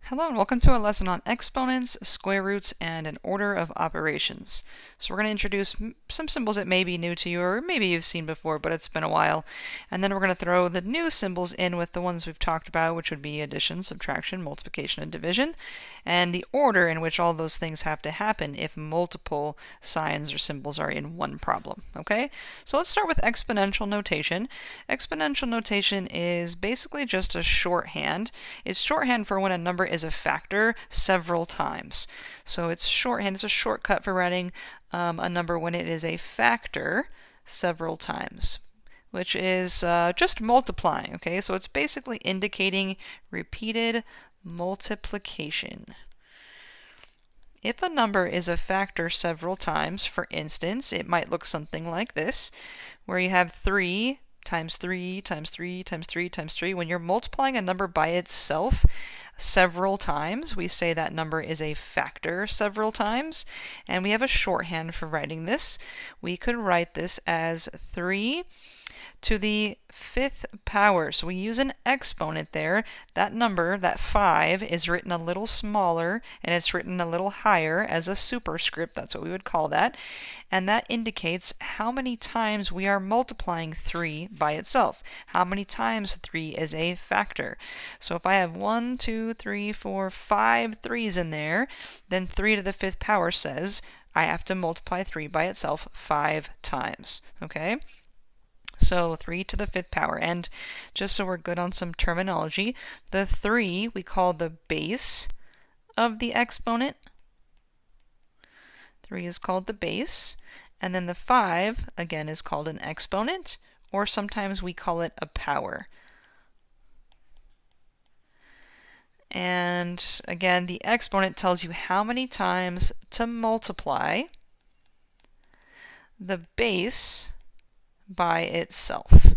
Hello and welcome to a lesson on exponents, square roots, and an order of operations. So we're going to introduce some symbols that may be new to you or maybe you've seen before, but it's been a while. And then we're going to throw the new symbols in with the ones we've talked about, which would be addition, subtraction, multiplication, and division, and the order in which all those things have to happen if multiple signs or symbols are in one problem. Okay? So let's start with exponential notation. Exponential notation is basically just a shorthand. It's shorthand for when a number is a factor several times. So it's shorthand, it's a shortcut for writing a number when it is a factor several times, which is just multiplying. Okay, so it's basically indicating repeated multiplication. If a number is a factor several times, for instance, it might look something like this, where you have 3 times 3 times 3 times 3 times 3. When you're multiplying a number by itself several times, we say that number is a factor several times, and we have a shorthand for writing this. We could write this as 3 to the 5th power. So we use an exponent there. That number, that 5, is written a little smaller and it's written a little higher as a superscript. That's what we would call that. And that indicates how many times we are multiplying 3 by itself. How many times 3 is a factor. So if I have 1, 2, 3, 4, 5 3's in there, then 3 to the 5th power says I have to multiply 3 by itself 5 times. Okay? So 3 to the 5th power. And just so we're good on some terminology, the 3 we call the base of the exponent. 3 is called the base. And then the 5, again, is called an exponent, or sometimes we call it a power. And again, the exponent tells you how many times to multiply the base by itself.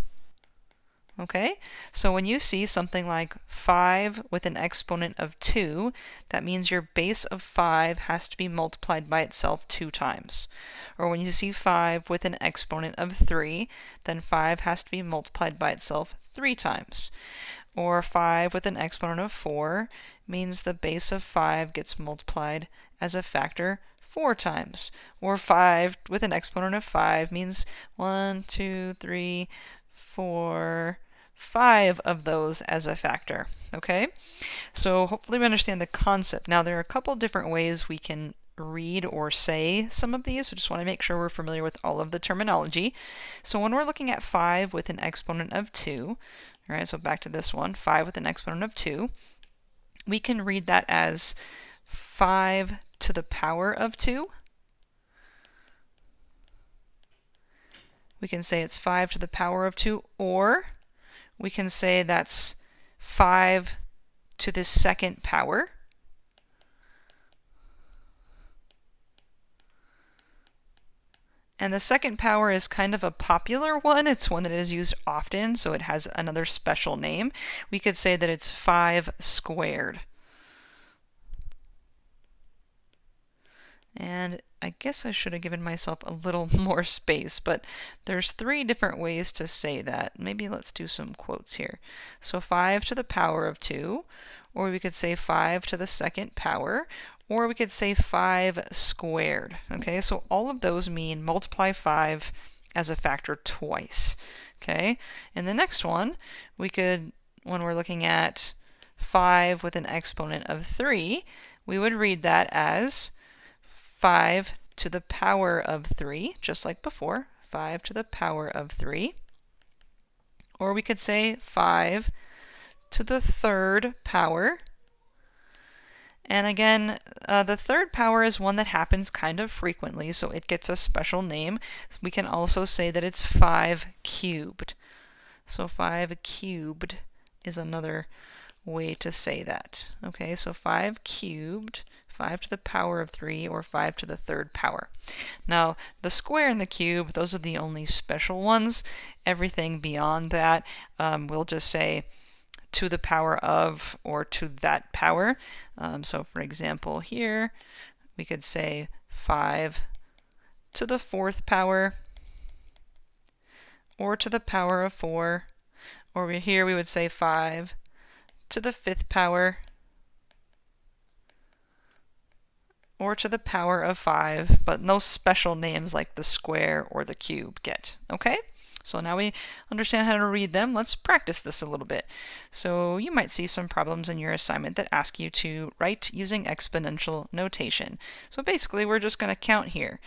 Okay, so when you see something like 5 with an exponent of 2, that means your base of 5 has to be multiplied by itself 2 times. Or when you see 5 with an exponent of 3, then 5 has to be multiplied by itself 3 times. Or 5 with an exponent of 4 means the base of 5 gets multiplied as a factor 4 times. Or 5 with an exponent of 5 means 1, 2, 3, 4, 5 of those as a factor. Okay? So hopefully we understand the concept. Now there are a couple different ways we can read or say some of these. So just want to make sure we're familiar with all of the terminology. So when we're looking at 5 with an exponent of 2, all right, so back to this one, 5 with an exponent of 2, we can read that as 5 to the power of 2. We can say it's 5 to the power of 2, or we can say that's 5 to the 2nd power. And the 2nd power is kind of a popular one. It's one that is used often, so it has another special name. We could say that it's 5 squared. And I guess I should have given myself a little more space, but there's 3 different ways to say that. Maybe let's do some quotes here. So 5 to the power of 2, or we could say 5 to the 2nd power, or we could say 5 squared. Okay, so all of those mean multiply 5 as a factor twice. Okay, in the next one, we could, when we're looking at 5 with an exponent of 3, we would read that as 5 to the power of 3, just like before, 5 to the power of 3. Or we could say 5 to the 3rd power. And again, the 3rd power is one that happens kind of frequently, so it gets a special name. We can also say that it's 5 cubed. So 5 cubed is another way to say that. Okay, so 5 cubed, 5 to the power of 3, or 5 to the 3rd power. Now, the square and the cube, those are the only special ones. Everything beyond that, we'll just say to the power of, or to that power. So for example here, we could say 5 to the 4th power, or to the power of 4, or here we would say 5 to the 5th power, or to the power of 5, but no special names like the square or the cube get. Okay? So now we understand how to read them. Let's practice this a little bit. So you might see some problems in your assignment that ask you to write using exponential notation. So basically, we're just going to count here.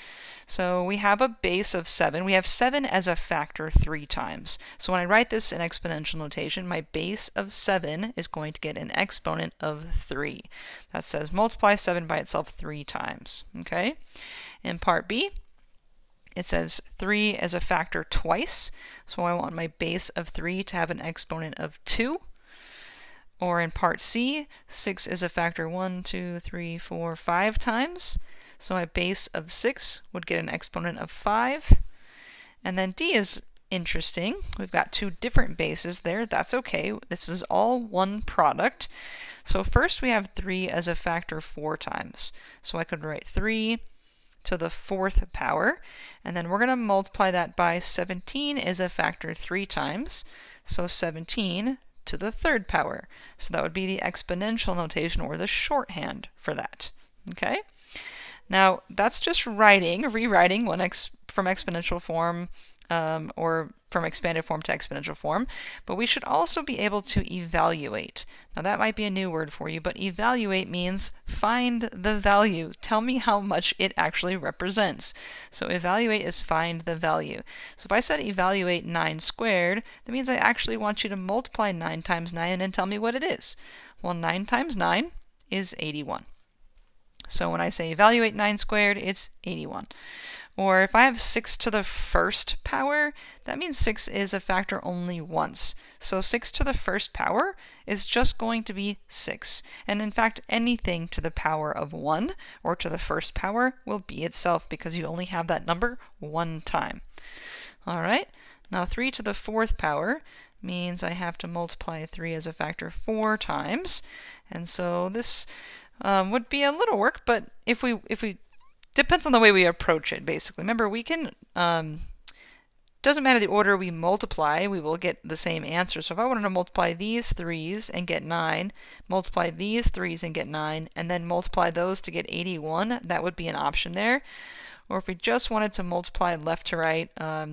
So we have a base of 7. We have 7 as a factor 3 times. So when I write this in exponential notation, my base of 7 is going to get an exponent of 3. That says multiply 7 by itself 3 times. Okay? In part B, it says 3 as a factor twice, so I want my base of 3 to have an exponent of 2. Or in part C, 6 is a factor 1, 2, 3, 4, 5 times, so my base of 6 would get an exponent of 5. And then D is interesting. We've got 2 different bases there. That's okay. This is all one product. So first we have 3 as a factor 4 times. So I could write 3 to the 4th power, and then we're going to multiply that by 17 is a factor 3 times, so 17 to the 3rd power. So that would be the exponential notation, or the shorthand for that. Okay? Now, that's just rewriting from exponential form or from expanded form to exponential form, but we should also be able to evaluate. Now that might be a new word for you, but evaluate means find the value. Tell me how much it actually represents. So evaluate is find the value. So if I said evaluate 9 squared, that means I actually want you to multiply 9 times 9 and tell me what it is. Well, 9 times 9 is 81. So when I say evaluate 9 squared, it's 81. Or if I have 6 to the 1st power, that means 6 is a factor only once. So 6 to the 1st power is just going to be 6. And in fact, anything to the power of 1 or to the 1st power will be itself, because you only have that number one time. All right, now 3 to the 4th power means I have to multiply 3 as a factor 4 times. And so this would be a little work, but if we depends on the way we approach it, basically. Remember, we can, doesn't matter the order we multiply, we will get the same answer. So if I wanted to multiply these 3's and get 9, multiply these 3's and get 9, and then multiply those to get 81, that would be an option there. Or if we just wanted to multiply left to right,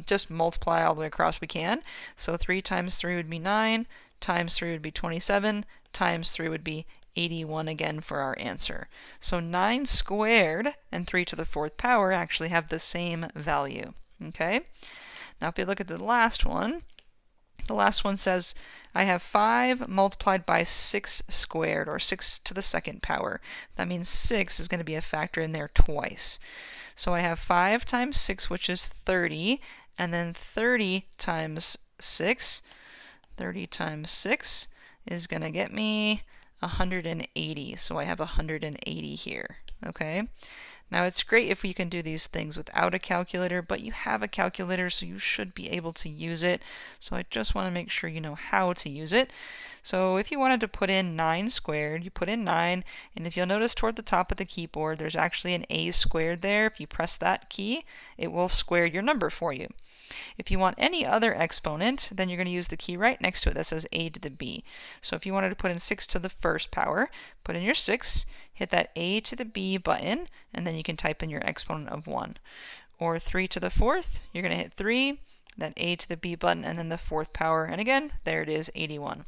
just multiply all the way across we can. So 3 times 3 would be 9, times 3 would be 27, times 3 would be 81 again for our answer. So 9 squared and 3 to the 4th power actually have the same value. Okay? Now if you look at the last one says I have 5 multiplied by 6 squared, or 6 to the 2nd power. That means 6 is going to be a factor in there twice. So I have 5 times 6, which is 30, and then 30 times 6. 30 times 6 is going to get me 180, so I have 180 here. Okay? Now it's great if we can do these things without a calculator, but you have a calculator, so you should be able to use it. So I just want to make sure you know how to use it. So if you wanted to put in 9 squared, you put in 9, and if you'll notice toward the top of the keyboard, there's actually an a squared there. If you press that key, it will square your number for you. If you want any other exponent, then you're going to use the key right next to it that says a to the b. So if you wanted to put in 6 to the 1st power, put in your 6, hit that a to the b button, and then you can type in your exponent of 1. Or 3 to the 4th, you're going to hit 3, then a to the b button, and then the 4th power, and again, there it is, 81.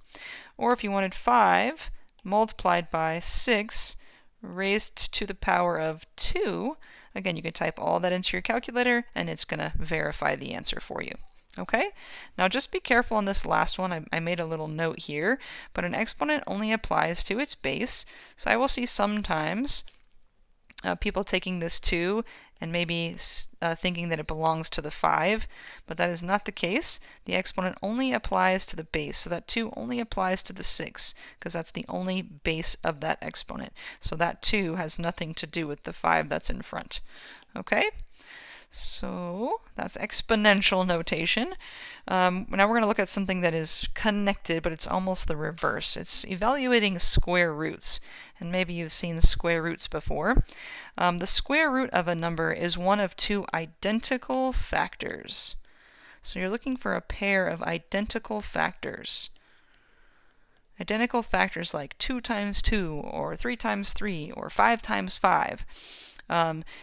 Or if you wanted 5 multiplied by 6 raised to the power of 2, again, you can type all that into your calculator, and it's going to verify the answer for you. Okay? Now just be careful on this last one. I made a little note here, but an exponent only applies to its base. So I will see sometimes people taking this 2 and maybe thinking that it belongs to the 5, but that is not the case. The exponent only applies to the base, so that 2 only applies to the 6, because that's the only base of that exponent. So that 2 has nothing to do with the 5 that's in front. Okay? So that's exponential notation. Now we're going to look at something that is connected, but it's almost the reverse. It's evaluating square roots. And maybe you've seen square roots before. The square root of a number is one of 2 identical factors. So you're looking for a pair of identical factors. Identical factors like 2 times 2, or 3 times 3, or 5 times 5.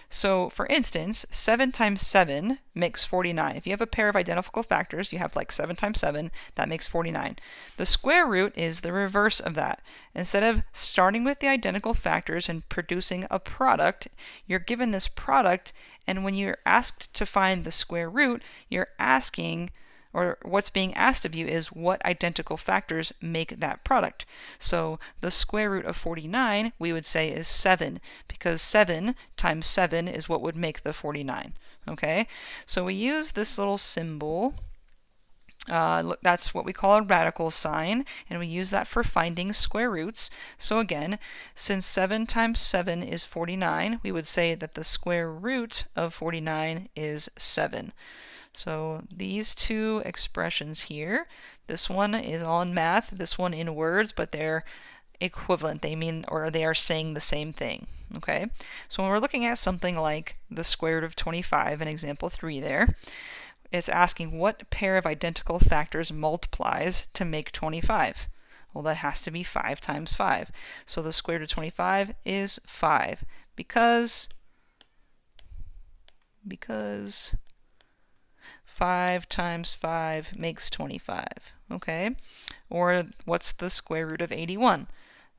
So, for instance, 7 times 7 makes 49. If you have a pair of identical factors, you have like 7 times 7, that makes 49. The square root is the reverse of that. Instead of starting with the identical factors and producing a product, you're given this product, and when you're asked to find the square root, you're asking, or what's being asked of you is what identical factors make that product. So the square root of 49, we would say, is 7, because 7 times 7 is what would make the 49. Okay? So we use this little symbol. That's what we call a radical sign, and we use that for finding square roots. So again, since 7 times 7 is 49, we would say that the square root of 49 is 7. So these two expressions here, this one is all in math, this one in words, but they're equivalent. They mean, or they are saying the same thing. Okay? So when we're looking at something like the square root of 25 in example 3 there, it's asking what pair of identical factors multiplies to make 25. Well, that has to be 5 times 5. So the square root of 25 is 5 because 5 times 5 makes 25. Okay? Or what's the square root of 81?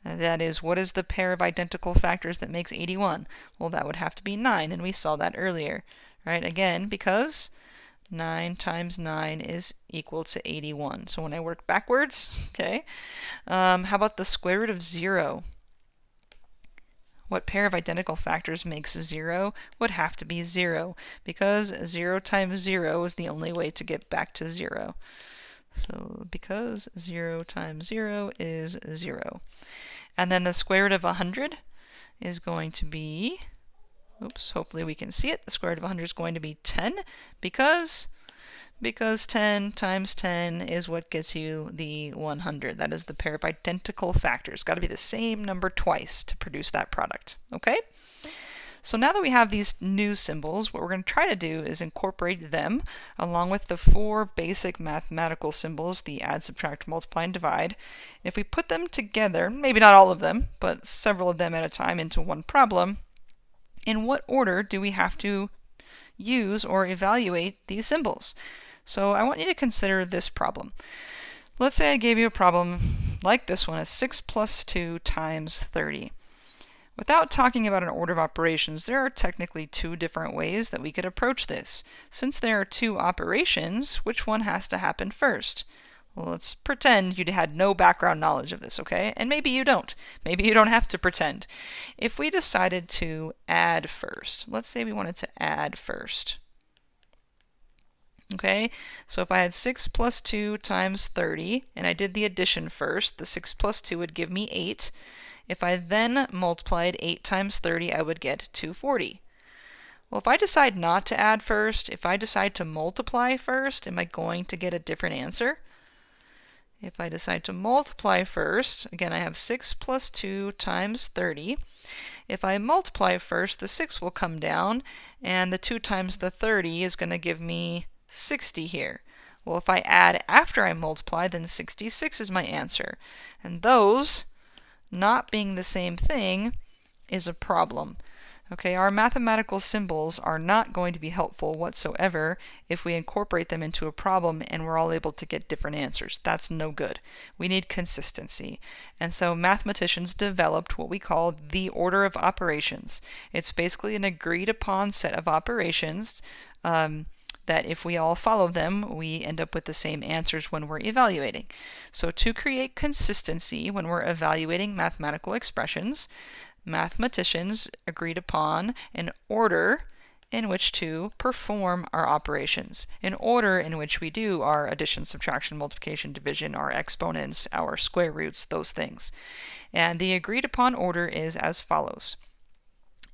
That is, what is the pair of identical factors that makes 81? Well, that would have to be 9, and we saw that earlier. Right? Again, because 9 times 9 is equal to 81. So when I work backwards, okay, how about the square root of 0? What pair of identical factors makes 0? Would have to be 0, because 0 times 0 is the only way to get back to 0. So because 0 times 0 is 0. And then the square root of 100 is going to be, hopefully we can see it. The square root of 100 is going to be 10, because 10 times 10 is what gets you the 100. That is the pair of identical factors. Got to be the same number twice to produce that product. Okay? So now that we have these new symbols, what we're going to try to do is incorporate them along with the 4 basic mathematical symbols, the add, subtract, multiply, and divide. If we put them together, maybe not all of them, but several of them at a time into one problem, in what order do we have to use or evaluate these symbols? So I want you to consider this problem. Let's say I gave you a problem like this one, 6 plus 2 times 30. Without talking about an order of operations, there are technically 2 different ways that we could approach this. Since there are 2 operations, which one has to happen first? Well, let's pretend you had no background knowledge of this, okay? And maybe you don't. Maybe you don't have to pretend. If we decided to add first, let's say we wanted to add first. Okay, so if I had 6 plus 2 times 30, and I did the addition first, the 6 plus 2 would give me 8. If I then multiplied 8 times 30, I would get 240. Well, if I decide not to add first, if I decide to multiply first, am I going to get a different answer? If I decide to multiply first, again, I have 6 plus 2 times 30. If I multiply first, the 6 will come down, and the 2 times the 30 is going to give me 60 here. Well, if I add after I multiply, then 66 is my answer. And those, not being the same thing, is a problem. Okay, our mathematical symbols are not going to be helpful whatsoever if we incorporate them into a problem and we're all able to get different answers. That's no good. We need consistency. And so mathematicians developed what we call the order of operations. It's basically an agreed upon set of operations that if we all follow them, we end up with the same answers when we're evaluating. So to create consistency when we're evaluating mathematical expressions, mathematicians agreed upon an order in which to perform our operations, an order in which we do our addition, subtraction, multiplication, division, our exponents, our square roots, those things. And the agreed upon order is as follows.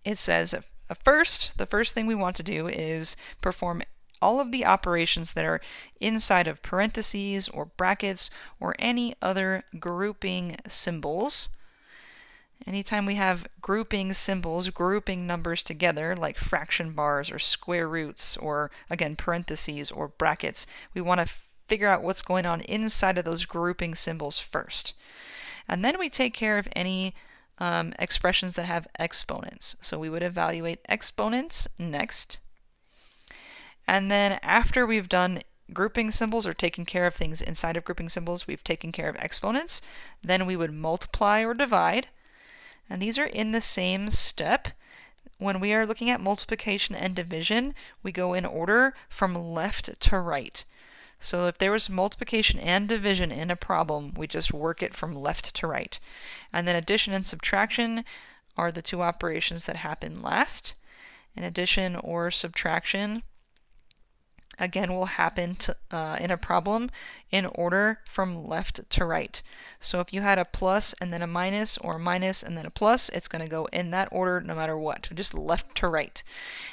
It says, the first thing we want to do is perform all of the operations that are inside of parentheses or brackets or any other grouping symbols. Anytime we have grouping symbols, grouping numbers together, like fraction bars or square roots or, again, parentheses or brackets, we want to figure out what's going on inside of those grouping symbols first. And then we take care of any expressions that have exponents. So we would evaluate exponents next. And then after we've done grouping symbols or taken care of things inside of grouping symbols, we've taken care of exponents. Then we would multiply or divide. And these are in the same step. When we are looking at multiplication and division, we go in order from left to right. So if there was multiplication and division in a problem, we just work it from left to right. And then addition and subtraction are the two operations that happen last. And addition or subtraction again will happen in a problem in order from left to right. So if you had a plus and then a minus, or a minus and then a plus, it's going to go in that order no matter what, just left to right.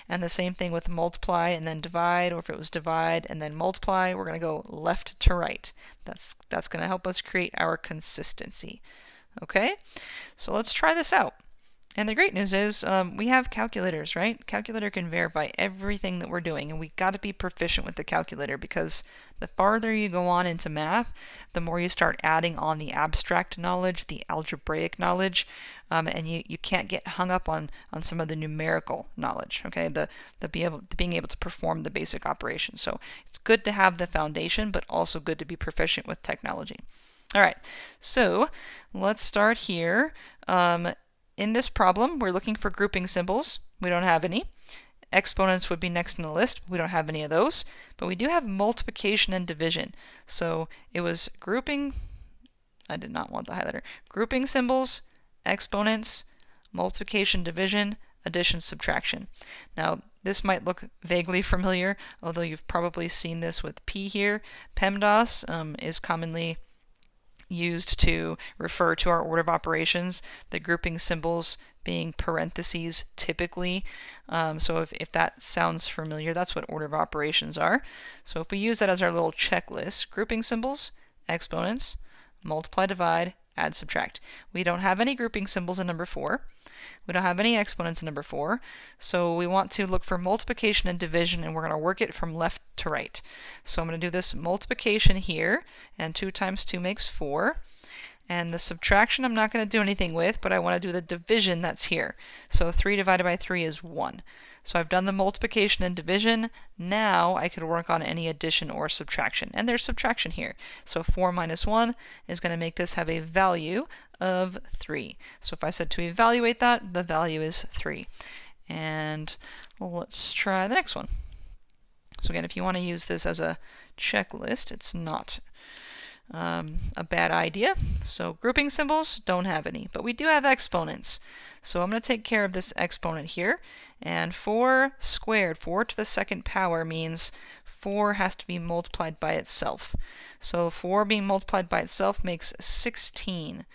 And the same thing with multiply and then divide, or if it was divide and then multiply, we're going to go left to right. That's going to help us create our consistency. Okay, so let's try this out. And the great news is we have calculators, right? Calculator can verify everything that we're doing, and we've got to be proficient with the calculator, because the farther you go on into math, the more you start adding on the abstract knowledge, the algebraic knowledge, and you can't get hung up on some of the numerical knowledge, okay? Being able to perform the basic operations. So it's good to have the foundation, but also good to be proficient with technology. All right, so let's start here. In this problem, we're looking for grouping symbols. We don't have any. Exponents would be next in the list. We don't have any of those. But we do have multiplication and division. So it was grouping. I did not want the highlighter. Grouping symbols, exponents, multiplication, division, addition, subtraction. Now, this might look vaguely familiar, although you've probably seen this with P here. PEMDAS is commonly used to refer to our order of operations, the grouping symbols being parentheses typically. So if that sounds familiar, that's what order of operations are. So if we use that as our little checklist, grouping symbols, exponents, multiply, divide, add, subtract. We don't have any grouping symbols in number 4. We don't have any exponents in number 4. So we want to look for multiplication and division, and we're going to work it from left to right. So I'm going to do this multiplication here, and 2 times 2 makes 4. And the subtraction I'm not going to do anything with, but I want to do the division that's here. So 3 divided by 3 is 1. So I've done the multiplication and division. Now I could work on any addition or subtraction. And there's subtraction here. So 4 minus 1 is going to make this have a value of 3. So if I said to evaluate that, the value is 3. And let's try the next one. So again, if you want to use this as a checklist, it's not a bad idea. So grouping symbols, don't have any, but we do have exponents. So I'm going to take care of this exponent here, and 4 squared, 4 to the second power, means 4 has to be multiplied by itself. So 4 being multiplied by itself makes 16.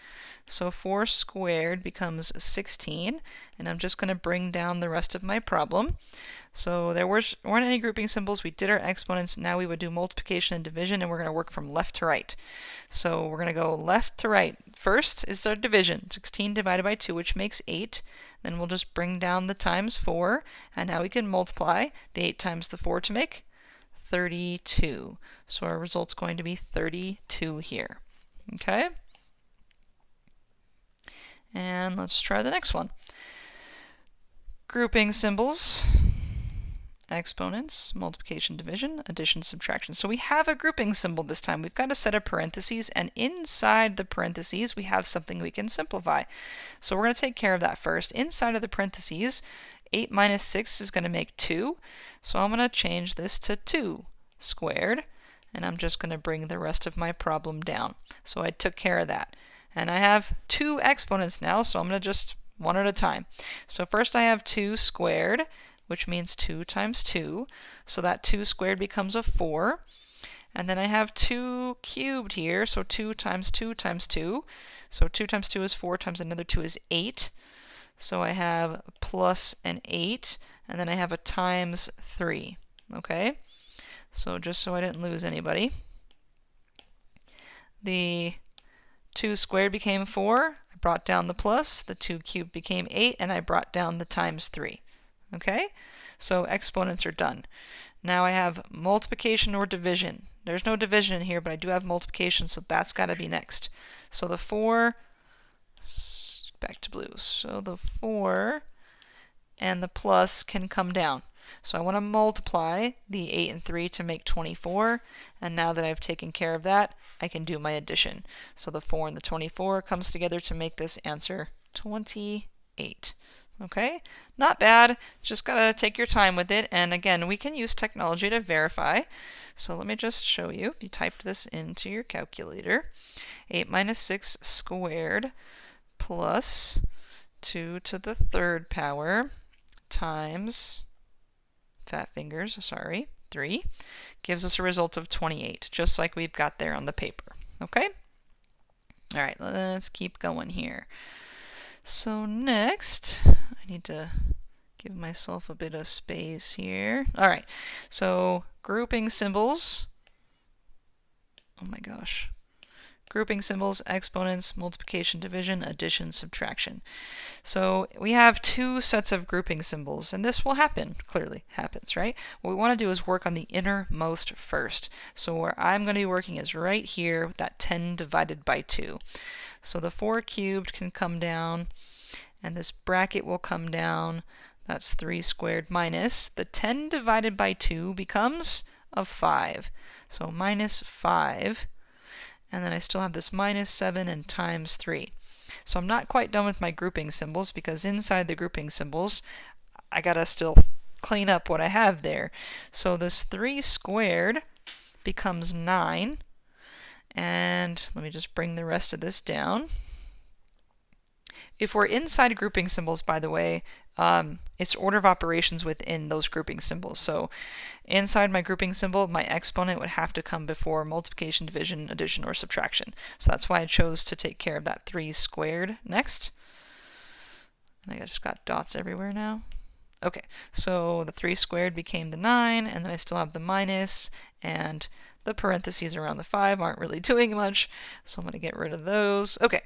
So 4 squared becomes 16, and I'm just going to bring down the rest of my problem. So there weren't any grouping symbols. We did our exponents. Now we would do multiplication and division, and we're going to work from left to right. So we're going to go left to right. First is our division, 16 divided by 2, which makes 8. Then we'll just bring down the times 4, and now we can multiply the 8 times the 4 to make 32. So our result's going to be 32 here. Okay? And let's try the next one. Grouping symbols, exponents, multiplication, division, addition, subtraction. So we have a grouping symbol this time. We've got a set of parentheses, and inside the parentheses we have something we can simplify. So we're going to take care of that first. Inside of the parentheses, 8 minus 6 is going to make 2. So I'm going to change this to 2 squared, and I'm just going to bring the rest of my problem down. So I took care of that. And I have 2 exponents now, so I'm going to just one at a time. So first I have 2 squared, which means 2 times 2. So that 2 squared becomes a 4. And then I have 2 cubed here, so 2 times 2 times 2. So 2 times 2 is 4, times another 2 is 8. So I have plus an 8, and then I have a times 3. Okay? So just so I didn't lose anybody, the 2 squared became 4, I brought down the plus, the 2 cubed became 8, and I brought down the times 3. Okay? So exponents are done. Now I have multiplication or division. There's no division in here, but I do have multiplication, so that's got to be next. So the 4 back to blue. So the 4 and the plus can come down. So I want to multiply the 8 and 3 to make 24, and now that I've taken care of that, I can do my addition. So the 4 and the 24 comes together to make this answer 28. Okay, not bad, just gotta take your time with it, and again, we can use technology to verify. So let me just show you. If you typed this into your calculator, 8 minus 6 squared plus 2 to the third power times, fat fingers, sorry, 3, gives us a result of 28, just like we've got there on the paper. Okay? All right, let's keep going here. So next, I need to give myself a bit of space here. All right, so grouping symbols. Oh my gosh. Grouping symbols, exponents, multiplication, division, addition, subtraction. So we have two sets of grouping symbols, and this will happen, clearly happens, right? What we want to do is work on the innermost first. So where I'm going to be working is right here with that 10 divided by 2. So the 4 cubed can come down, and this bracket will come down. That's 3 squared minus. The 10 divided by 2 becomes a 5. So minus 5. And then I still have this minus 7 and times 3. So I'm not quite done with my grouping symbols, because inside the grouping symbols, I gotta still clean up what I have there. So this 3 squared becomes 9. And let me just bring the rest of this down. If we're inside grouping symbols, by the way, it's order of operations within those grouping symbols. So inside my grouping symbol, my exponent would have to come before multiplication, division, addition, or subtraction. So that's why I chose to take care of that 3 squared next. And I just got dots everywhere now. Okay, so the 3 squared became the 9, and then I still have the minus, and the parentheses around the 5 aren't really doing much, so I'm going to get rid of those. Okay.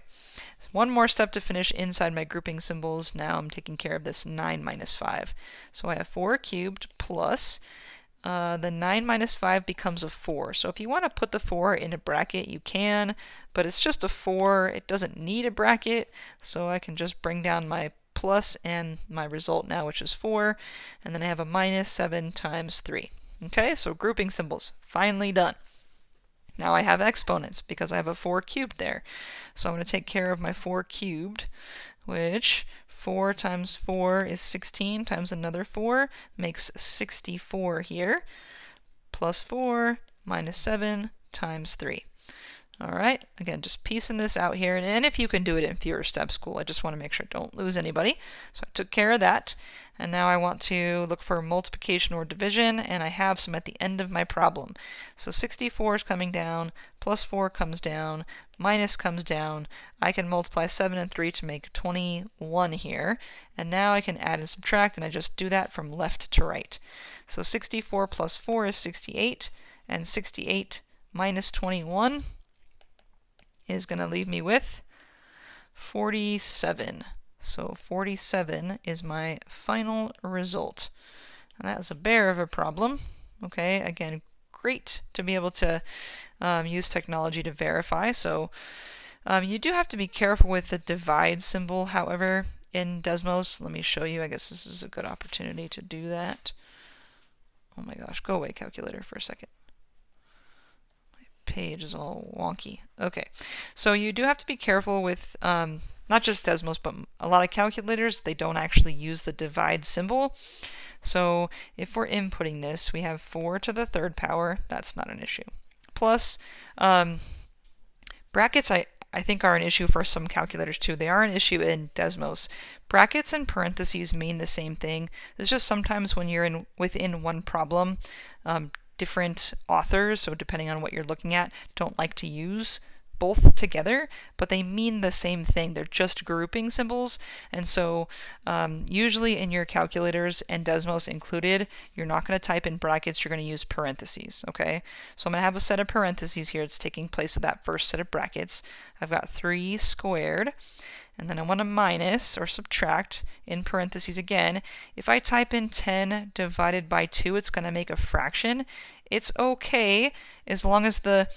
One more step to finish inside my grouping symbols. Now I'm taking care of this 9 minus 5. So I have 4 cubed plus the 9 minus 5 becomes a 4. So if you want to put the 4 in a bracket, you can, but it's just a 4. It doesn't need a bracket, so I can just bring down my plus and my result now, which is 4, and then I have a minus 7 times 3. Okay, so grouping symbols, finally done. Now I have exponents because I have a 4 cubed there. So I'm going to take care of my 4 cubed, which 4 times 4 is 16 times another 4 makes 64 here, plus 4 minus 7 times 3. All right, again, just piecing this out here. And if you can do it in fewer steps, cool. I just want to make sure I don't lose anybody. So I took care of that. And now I want to look for multiplication or division, and I have some at the end of my problem. So 64 is coming down, plus 4 comes down, minus comes down. I can multiply 7 and 3 to make 21 here. And now I can add and subtract, and I just do that from left to right. So 64 plus 4 is 68, and 68 minus 21 is going to leave me with 47. So 47 is my final result. And that is a bear of a problem. Okay, again, great to be able to use technology to verify. So you do have to be careful with the divide symbol, however, in Desmos. Let me show you. I guess this is a good opportunity to do that. Oh my gosh, go away, calculator, for a second. Page is all wonky. Okay, so you do have to be careful with not just Desmos, but a lot of calculators, they don't actually use the divide symbol. So if we're inputting this, we have 4 to the third power. That's not an issue. Plus, brackets I think are an issue for some calculators too. They are an issue in Desmos. Brackets and parentheses mean the same thing. It's just sometimes when you're within one problem, different authors, so depending on what you're looking at, don't like to use both together, but they mean the same thing. They're just grouping symbols, and so usually in your calculators, and Desmos included, you're not going to type in brackets, you're going to use parentheses, okay? So I'm going to have a set of parentheses here. It's taking place of that first set of brackets. I've got 3 squared, and then I want to minus or subtract in parentheses again. If I type in 10 divided by 2, it's going to make a fraction. It's okay as long as the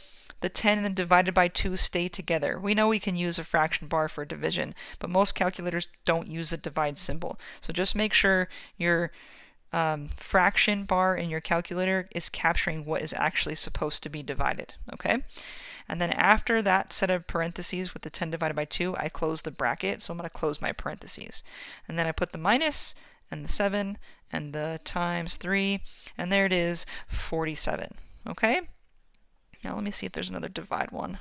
the 10 and the divided by 2 stay together. We know we can use a fraction bar for division, but most calculators don't use a divide symbol. So just make sure your fraction bar in your calculator is capturing what is actually supposed to be divided, okay? And then after that set of parentheses with the 10 divided by 2, I close the bracket, so I'm going to close my parentheses. And then I put the minus and the 7 and the times 3, and there it is, 47, okay? Now let me see if there's another divide one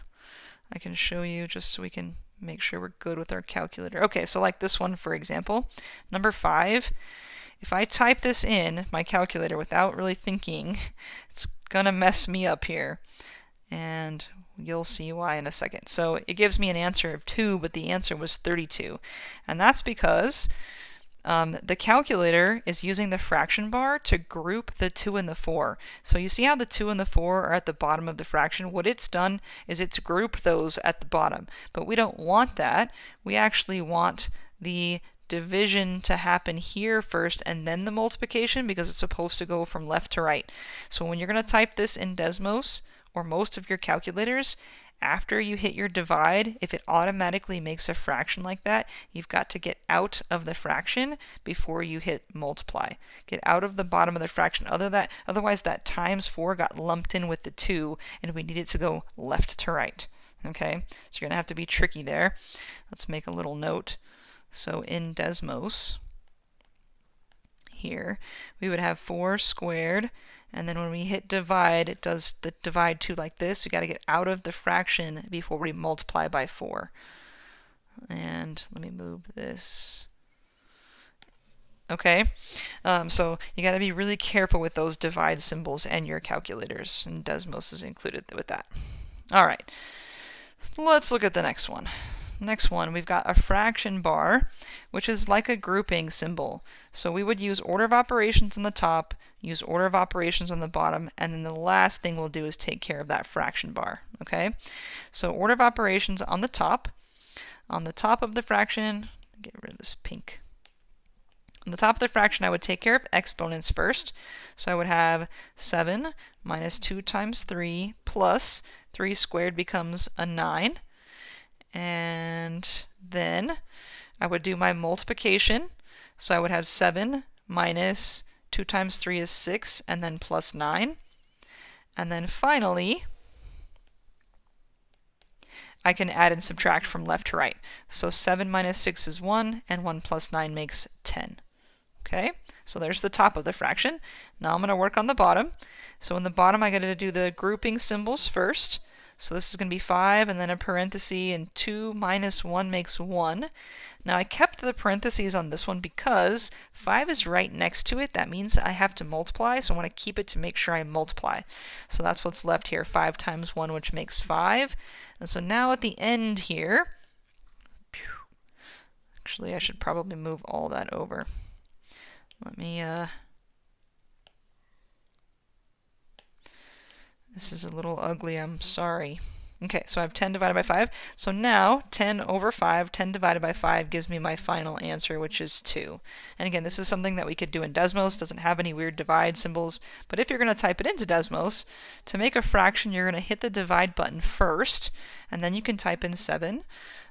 I can show you just so we can make sure we're good with our calculator. Okay, so like this one, for example, number 5. If I type this in my calculator without really thinking, it's going to mess me up here. And you'll see why in a second. So it gives me an answer of 2, but the answer was 32. And that's because the calculator is using the fraction bar to group the 2 and the 4. So you see how the 2 and the 4 are at the bottom of the fraction? What it's done is it's grouped those at the bottom. But we don't want that. We actually want the division to happen here first and then the multiplication, because it's supposed to go from left to right. So when you're going to type this in Desmos or most of your calculators, after you hit your divide, if it automatically makes a fraction like that, you've got to get out of the fraction before you hit multiply. Get out of the bottom of the fraction. Otherwise, that times 4 got lumped in with the 2, and we need it to go left to right. Okay, so you're going to have to be tricky there. Let's make a little note. So in Desmos, here, we would have 4 squared, and then when we hit divide, it does the divide 2 like this. We got to get out of the fraction before we multiply by 4. And let me move this. Okay, so you got to be really careful with those divide symbols and your calculators, and Desmos is included with that. All right, let's look at the next one. Next one, we've got a fraction bar, which is like a grouping symbol. So we would use order of operations on the top, use order of operations on the bottom, and then the last thing we'll do is take care of that fraction bar. Okay? So order of operations on the top. On the top of the fraction, get rid of this pink. On the top of the fraction, I would take care of exponents first. So I would have 7 minus 2 times 3 plus 3 squared becomes a 9. And then I would do my multiplication. So I would have 7 minus 2 times 3 is 6, and then plus 9. And then finally, I can add and subtract from left to right. So 7 minus 6 is 1, and 1 plus 9 makes 10. Okay, so there's the top of the fraction. Now I'm going to work on the bottom. So in the bottom, I got to do the grouping symbols first. So this is going to be 5, and then a parenthesis, and 2 minus 1 makes 1. Now I kept the parentheses on this one because 5 is right next to it. That means I have to multiply, so I want to keep it to make sure I multiply. So that's what's left here, 5 times 1, which makes 5. And so now at the end here, actually I should probably move all that over. Let me, this is a little ugly, I'm sorry. Okay, so I have 10 divided by 5. So now 10 over 5, 10 divided by 5 gives me my final answer, which is 2. And again, this is something that we could do in Desmos. It doesn't have any weird divide symbols. But if you're going to type it into Desmos, to make a fraction, you're going to hit the divide button first, and then you can type in 7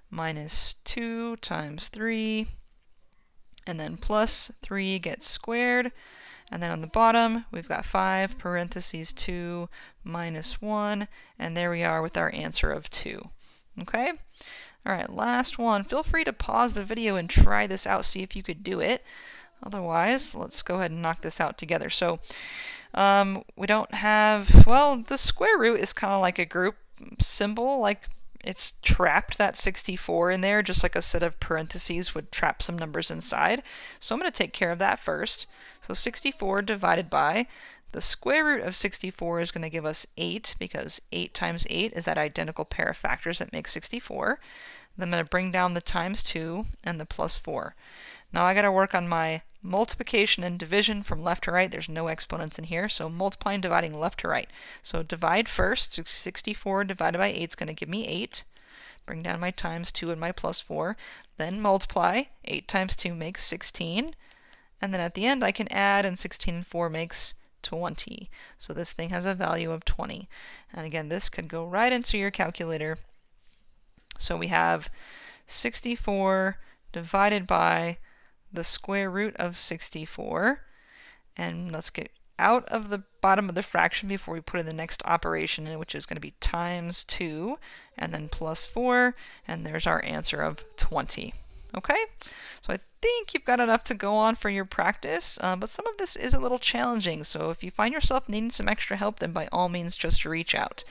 minus 2 times 3, and then plus 3 gets squared. And then on the bottom, we've got 5 parentheses 2 minus 1, and there we are with our answer of 2. Okay? All right, last one. Feel free to pause the video and try this out, see if you could do it. Otherwise, let's go ahead and knock this out together. So we don't have, well, the square root is kind of like a group symbol, like it's trapped that 64 in there, just like a set of parentheses would trap some numbers inside. So I'm going to take care of that first. So 64 divided by the square root of 64 is going to give us 8, because 8 times 8 is that identical pair of factors that make 64. Then I'm going to bring down the times 2 and the plus 4. Now I got to work on my multiplication and division from left to right. There's no exponents in here, so multiplying and dividing left to right. So divide first. 64 divided by 8 is going to give me 8. Bring down my times 2 and my plus 4. Then multiply. 8 times 2 makes 16. And then at the end I can add, and 16 and 4 makes 20. So this thing has a value of 20. And again, this could go right into your calculator. So we have 64 divided by the square root of 64. And let's get out of the bottom of the fraction before we put in the next operation, which is going to be times 2, and then plus 4, and there's our answer of 20. Okay? So I think you've got enough to go on for your practice, but some of this is a little challenging, so if you find yourself needing some extra help, then by all means just reach out.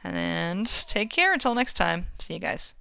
And take care until next time. See you guys.